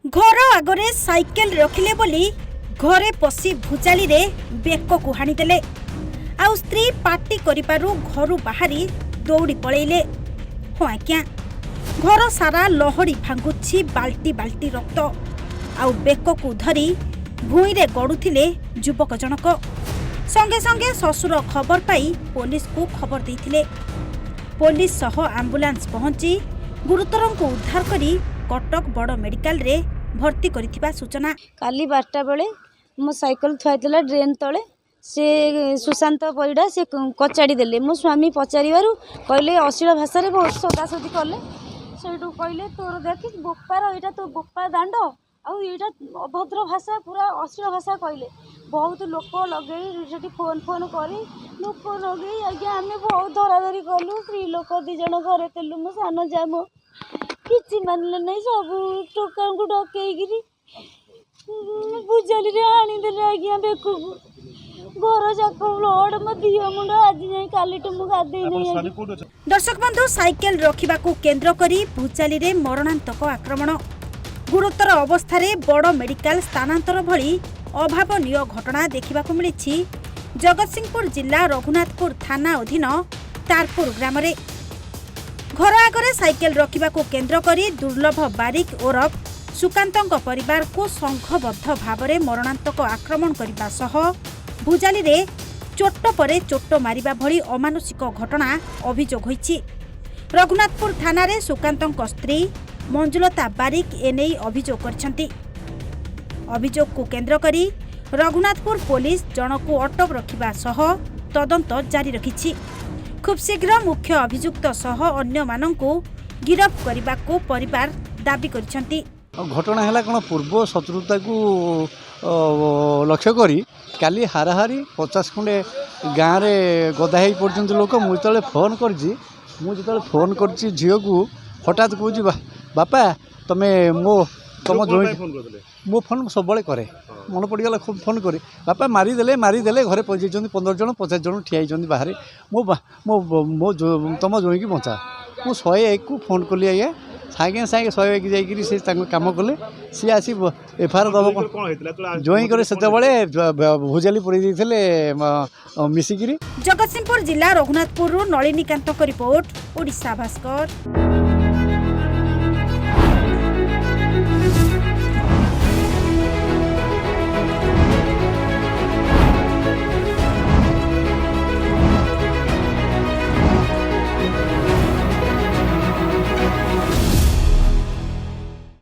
घर आगरे साइकेल रखिले बोली घरे पशि भुजाली रे बेक को हाणीदेले। आउ स्त्री पार्टी करिपारु घरु बाहरी दौड़ी पळेइले। हो आज्ञा, घर सारा लहड़ी भांगुछि बाल्टी बाल्टी रक्त। आउ बेक को धरी भूई रे गड़ुथिले युवक जनक। संगे संगे ससुर खबर पाई पुलिस को खबर देइथिले। पुलिस सह एम्बुलेंस पहुंची गुरुतरंक उद्धार करी कटक बड़ मेडिकल रे भर्ती करिथिबा सूचना। काली 12टा बेले मो साइकेल थुआइतला ड्रेन तले से सुशांत परिडा से कचाड़ी देले। मो स्वामी पचारिबारु कहले अश्लील भाषा रे बहुत सदासदी कले। सेठू कहले तोर देख बोपार एटा तो बोपा दांड आउ एटा अभद्र भाषा पूरा अश्लील भाषा कहले। बहुत लोक लगे सेठी फोन फोन करी लोक लगे आज्ञा आमे बहुत धराधरी कलु। स्त्री लोक 2 जण घरे तेलु मो सान जाम किछि मानले नहीं सब टोका को डकैगिरी बुझाली रे आनी देले आज्ञा बेकु घर जाक ब्लड म दियो मुंड आज जाई काली टमु गादे नहीं। दर्शक बंधु, साइकेल रखिबा को केंद्र करी भुचाली रे मरणांतक आक्रमण। गुरुतर अवस्था रे बड़ मेडिकल स्थानांतर भली अभावनीय घटना देखिबाकू मिलिछि जगतसिंहपुर जिला रघुनाथपुर थाना अधीन तारपुर ग्राम रे। घर आगरे साइकेल रखिबा को केंद्र करी दुर्लभ बारिक ओरफ सुकांतଙ୍କ परिवार को संघबद्ध भावरे मरणांतक आक्रमण करबा सह भुजाली रे चोट परे चोट मारिबा भली अमानुषिक घटना अभियोग होईछि। रघुनाथपुर थाना रे सुकांतଙ୍କ स्त्री मंजुलता बारिक एने अभियोग करछंती। अभियोग को केंद्र करी रघुनाथपुर पुलिस जनकू अटक रखिबा सह तदंत जारी रखिछि। खूब शीघ्र मुख्य अभियुक्त सह अन्य माननकू गिरफ्त करबा को परिवार दाबी करछंती। घटना है कौन पूर्व शत्रुता को लक्ष्य करी काली हाराहारी 50 खंडे गाँव में गदाही पर्यंत लोक मुझे फोन कर फोन कर झील को हठात कह बापा तुम्हें तुम जो मो फोन सब करे मन पड़गला खूब फोन करे बापा मारिदेले घरे पहुँच 15 जन 50 जन ठिया बाहर मो तुम जोई की बचा मु 101 को फोन कली आज्ञा सागे सागे 101 जाइए से कम कले सी आसी एफआईआर दब जोई करे से भुजाली पड़ी मिसिकी। जगतसिंहपुर जिला रघुनाथपुर नलिनीकांत रिपोर्ट, ओडिशा भास्कर।